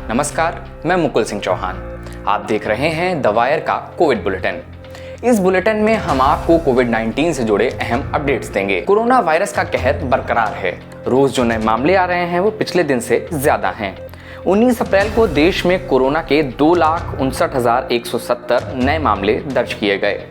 नमस्कार, मैं मुकुल सिंह चौहान। आप देख रहे हैं द वायर का कोविड बुलेटिन। इस बुलेटिन में हम आपको कोविड-19 से जुड़े अहम अपडेट्स देंगे। कोरोना वायरस का कहर बरकरार है। रोज जो नए मामले आ रहे हैं वो पिछले दिन से ज्यादा हैं। 19 अप्रैल को देश में कोरोना के 2,59,170 नए मामले दर्ज किए गए।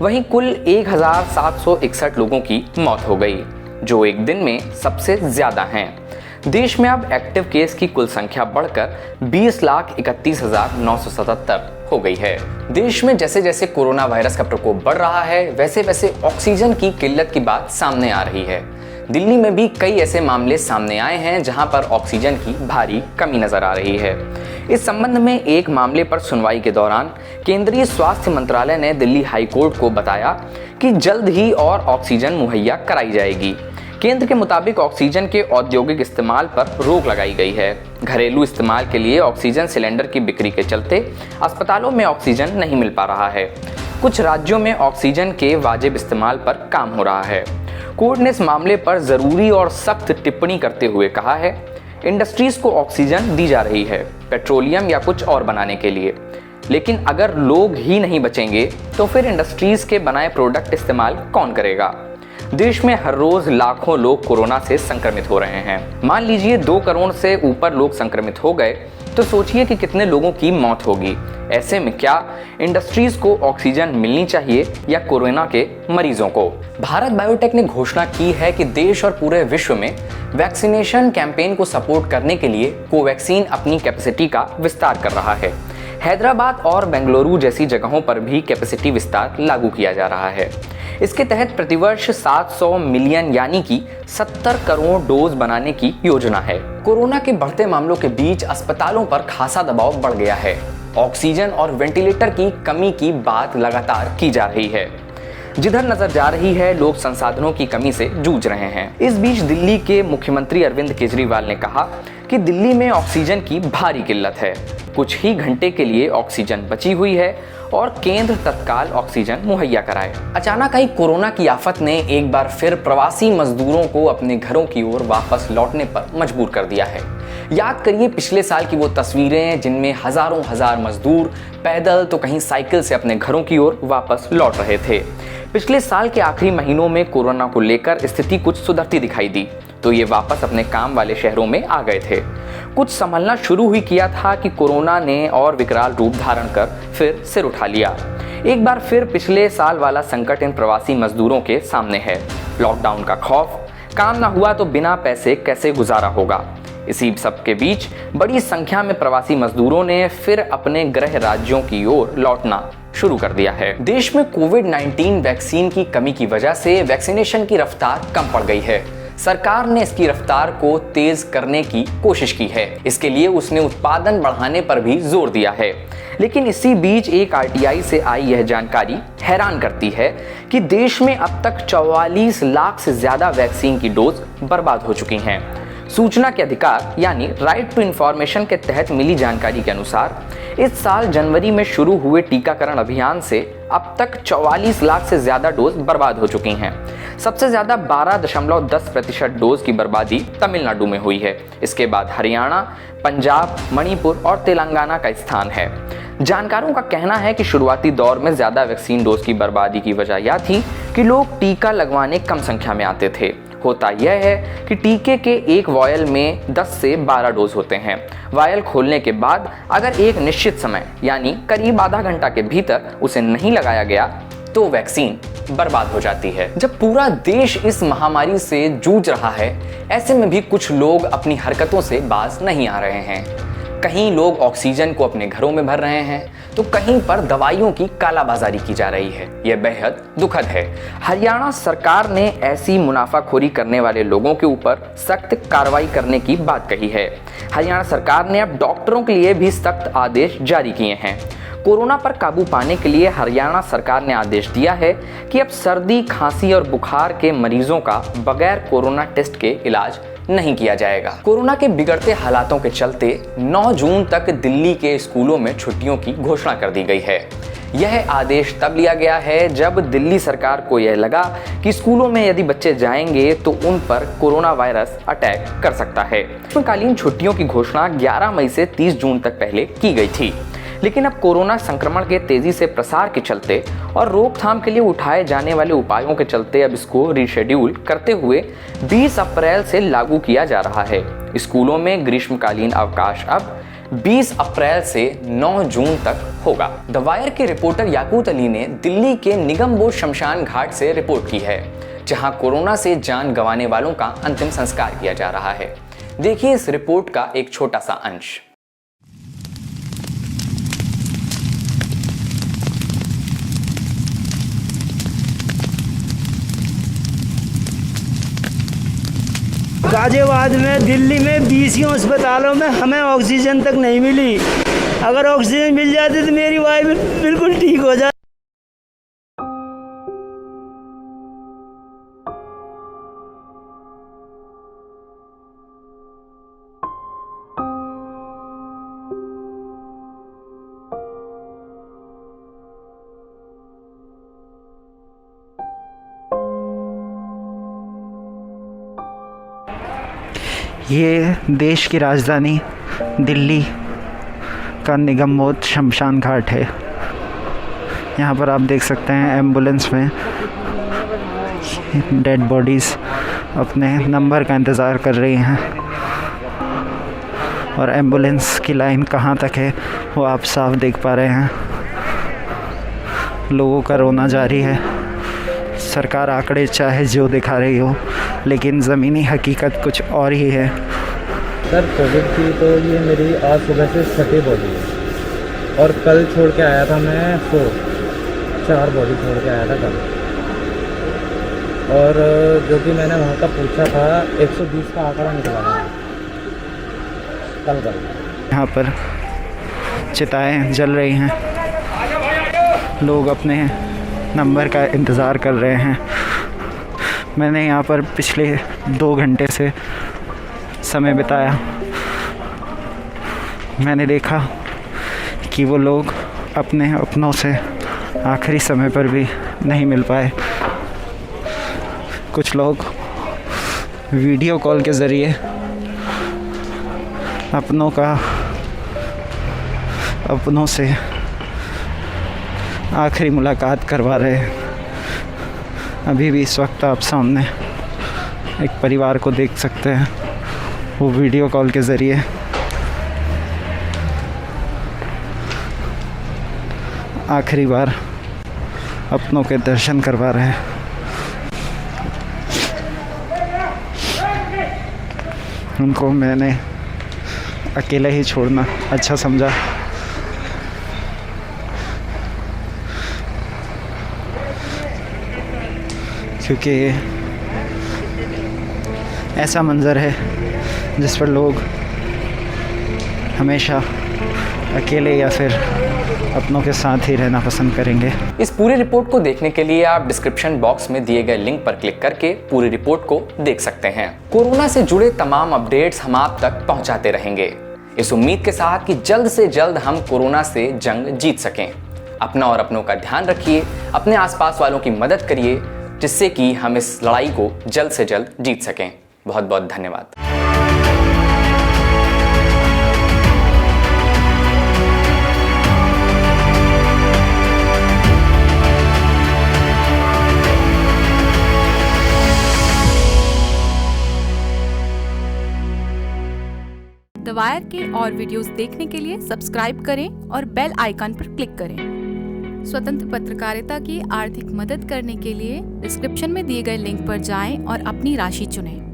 वहीं कुल 1,761 लोगों की मौत हो गई, जो एक दिन में सबसे ज्यादा हैं। देश में अब एक्टिव केस की कुल संख्या बढ़कर 20,31,977 हो गई है। देश में जैसे जैसे कोरोना वायरस का प्रकोप बढ़ रहा है, वैसे वैसे ऑक्सीजन की किल्लत की बात सामने आ रही है। दिल्ली में भी कई ऐसे मामले सामने आए हैं जहां पर ऑक्सीजन की भारी कमी नजर आ रही है। इस संबंध में एक मामले पर सुनवाई के दौरान केंद्रीय स्वास्थ्य मंत्रालय ने दिल्ली हाई कोर्ट को बताया कि जल्द ही और ऑक्सीजन मुहैया कराई जाएगी। केंद्र के मुताबिक ऑक्सीजन के औद्योगिक इस्तेमाल पर रोक लगाई गई है। घरेलू इस्तेमाल के लिए ऑक्सीजन सिलेंडर की बिक्री के चलते अस्पतालों में ऑक्सीजन नहीं मिल पा रहा है। कुछ राज्यों में ऑक्सीजन के वाजिब इस्तेमाल पर काम हो रहा है। कोर्ट ने इस मामले पर जरूरी और सख्त टिप्पणी करते हुए कहा है, इंडस्ट्रीज को ऑक्सीजन दी जा रही है पेट्रोलियम या कुछ और बनाने के लिए, लेकिन अगर लोग ही नहीं बचेंगे तो फिर इंडस्ट्रीज के बनाए प्रोडक्ट इस्तेमाल कौन करेगा। देश में हर रोज लाखों लोग कोरोना से संक्रमित हो रहे हैं। मान लीजिए 2 करोड़ से ऊपर लोग संक्रमित हो गए तो सोचिए कि कितने लोगों की मौत होगी। ऐसे में क्या इंडस्ट्रीज को ऑक्सीजन मिलनी चाहिए या कोरोना के मरीजों को? भारत बायोटेक ने घोषणा की है कि देश और पूरे विश्व में वैक्सीनेशन कैंपेन को सपोर्ट करने के लिए कोवैक्सीन अपनी कैपेसिटी का विस्तार कर रहा है। हैदराबाद और बेंगलुरु जैसी जगहों पर भी कैपेसिटी विस्तार लागू किया जा रहा है। इसके तहत प्रतिवर्ष 700 मिलियन यानी कि 70 करोड़ डोज बनाने की योजना है। कोरोना के बढ़ते मामलों के बीच अस्पतालों पर खासा दबाव बढ़ गया है। ऑक्सीजन और वेंटिलेटर की कमी की बात लगातार की जा रही है। जिधर नजर जा रही है, लोग संसाधनों की कमी से जूझ रहे हैं। इस बीच दिल्ली के मुख्यमंत्री अरविंद केजरीवाल ने कहा कि दिल्ली में ऑक्सीजन की भारी किल्लत है। कुछ ही घंटे के लिए ऑक्सीजन बची हुई है और केंद्र तत्काल ऑक्सीजन मुहैया कराए। अचानक आई कोरोना की आफत ने एक बार फिर प्रवासी मजदूरों को अपने घरों की ओर वापस लौटने पर मजबूर कर दिया है। याद करिए पिछले साल की वो तस्वीरें जिनमें हजारों मजदूर पैदल तो कहीं साइकिल से अपने घरों की ओर वापस लौट रहे थे। पिछले साल के आखिरी महीनों में कोरोना को लेकर स्थिति कुछ सुधरती दिखाई दी तो ये वापस अपने काम वाले शहरों में आ गए थे। कुछ संभलना शुरू हुई किया था कि कोरोना ने और विकराल रूप धारण कर फिर सिर उठा लिया। एक बार फिर पिछले साल वाला संकट इन प्रवासी मजदूरों के सामने है। लॉकडाउन का खौफ, काम ना हुआ तो बिना पैसे कैसे गुजारा होगा। इसी सब के बीच बड़ी संख्या में प्रवासी मजदूरों ने फिर अपने गृह राज्यों की ओर लौटना शुरू कर दिया है। देश में कोविड-19 वैक्सीन की कमी की वजह से वैक्सीनेशन की रफ्तार कम पड़ गई है। सरकार ने इसकी रफ्तार को तेज करने की कोशिश की है। इसके लिए उसने उत्पादन बढ़ाने पर भी जोर दिया है। लेकिन इसी बीच एक आरटीआई से आई यह जानकारी हैरान करती है कि देश में अब तक 44 लाख से ज्यादा वैक्सीन की डोज बर्बाद हो चुकी हैं। सूचना के अधिकार यानी राइट टू इंफॉर्मेशन के तहत मिली जानकारी के अनुसार इस साल जनवरी में शुरू हुए टीकाकरण अभियान से अब तक 44 लाख से ज्यादा डोज बर्बाद हो चुकी हैं। सबसे ज्यादा 12.10% डोज की बर्बादी तमिलनाडु में हुई है। इसके बाद हरियाणा, पंजाब, मणिपुर और तेलंगाना का स्थान है। जानकारों का कहना है कि शुरुआती दौर में ज्यादा वैक्सीन डोज की बर्बादी की वजह यह थी कि लोग टीका लगवाने कम संख्या में आते थे। होता यह है कि टीके के एक वायल में 10 से 12 डोज होते हैं। वायल खोलने के बाद अगर एक निश्चित समय यानी करीब आधा घंटा के भीतर उसे नहीं लगाया गया तो वैक्सीन बर्बाद हो जाती है। जब पूरा देश इस महामारी से जूझ रहा है, ऐसे में भी कुछ लोग अपनी हरकतों से बाज नहीं आ रहे हैं। कहीं लोग ऑक्सीजन को अपने घरों में भर रहे हैं तो कहीं पर दवाइयों की कालाबाजारी की जा रही है। यह बेहद दुखद है। हरियाणा सरकार ने ऐसी मुनाफाखोरी करने वाले लोगों के ऊपर सख्त कार्रवाई करने की बात कही है। हरियाणा सरकार ने अब डॉक्टरों के लिए भी सख्त आदेश जारी किए हैं। कोरोना पर काबू पाने के लिए हरियाणा सरकार ने आदेश दिया है कि अब सर्दी, खांसी और बुखार के मरीजों का बगैर कोरोना टेस्ट के इलाज नहीं किया जाएगा। कोरोना के बिगड़ते हालातों के चलते 9 जून तक दिल्ली के स्कूलों में छुट्टियों की घोषणा कर दी गई है। यह आदेश तब लिया गया है जब दिल्ली सरकार को यह लगा कि स्कूलों में यदि बच्चे जाएंगे तो उन पर कोरोना वायरस अटैक कर सकता है। ग्रीष्मकालीन छुट्टियों की घोषणा 11 मई से 30 जून तक पहले की गई थी, लेकिन अब कोरोना संक्रमण के तेजी से प्रसार के चलते और रोकथाम के लिए उठाए जाने वाले उपायों के चलते अब इसको रीशेड्यूल करते हुए 20 अप्रैल से लागू किया जा रहा है। स्कूलों में ग्रीष्मकालीन अवकाश अब 20 अप्रैल से 9 जून तक होगा। द वायर के रिपोर्टर याकूत अली ने दिल्ली के निगम बोध शमशान घाट से रिपोर्ट की है, जहां कोरोना से जान गंवाने वालों का अंतिम संस्कार किया जा रहा है। देखिए इस रिपोर्ट का एक छोटा सा अंश। गाजियाबाद में, दिल्ली में 20 अस्पतालों में हमें ऑक्सीजन तक नहीं मिली। अगर ऑक्सीजन मिल जाती तो मेरी वाइफ बिल्कुल ठीक हो जाती। ये देश की राजधानी दिल्ली का निगम बोध शमशान घाट है। यहाँ पर आप देख सकते हैं एम्बुलेंस में डेड बॉडीज़ अपने नंबर का इंतज़ार कर रही हैं और एम्बुलेंस की लाइन कहाँ तक है वो आप साफ देख पा रहे हैं। लोगों का रोना जारी है। सरकार आंकड़े चाहे जो दिखा रही हो, लेकिन ज़मीनी हकीकत कुछ और ही है। सर कोविड की तो ये मेरी आज सुबह से 6 बॉडी है और कल छोड़ के आया था मैं 4 बॉडी छोड़ के आया था कल। और जो कि मैंने वहाँ का पूछा था 120 का आंकड़ा निकला था कल। यहाँ पर चिताएं जल रही हैं, लोग अपने नंबर का इंतज़ार कर रहे हैं। मैंने यहाँ पर पिछले 2 घंटे से समय बिताया। मैंने देखा कि वो लोग अपने अपनों से आखिरी समय पर भी नहीं मिल पाए। कुछ लोग वीडियो कॉल के ज़रिए अपनों से आखिरी मुलाकात करवा रहे हैं। अभी भी इस वक्त आप सामने एक परिवार को देख सकते हैं, वो वीडियो कॉल के ज़रिए आखिरी बार अपनों के दर्शन करवा रहे हैं। उनको मैंने अकेला ही छोड़ना अच्छा समझा। क्योंकि ऐसा मंज़र है जिस पर लोग हमेशा अकेले या फिर अपनों के साथ ही रहना पसंद करेंगे। इस पूरी रिपोर्ट को देखने के लिए आप डिस्क्रिप्शन बॉक्स में दिए गए लिंक पर क्लिक करके पूरी रिपोर्ट को देख सकते हैं। कोरोना से जुड़े तमाम अपडेट्स हम आप तक पहुंचाते रहेंगे, इस उम्मीद के साथ कि जल्द से जल्द हम कोरोना से जंग जीत सकें। अपना और अपनों का ध्यान रखिए, अपने आसपास वालों की मदद करिए, जिससे कि हम इस लड़ाई को जल्द से जल्द जीत सकें। बहुत बहुत धन्यवाद। द वायर के और वीडियोस देखने के लिए सब्सक्राइब करें और बेल आइकन पर क्लिक करें। स्वतंत्र पत्रकारिता की आर्थिक मदद करने के लिए डिस्क्रिप्शन में दिए गए लिंक पर जाएं और अपनी राशि चुनें।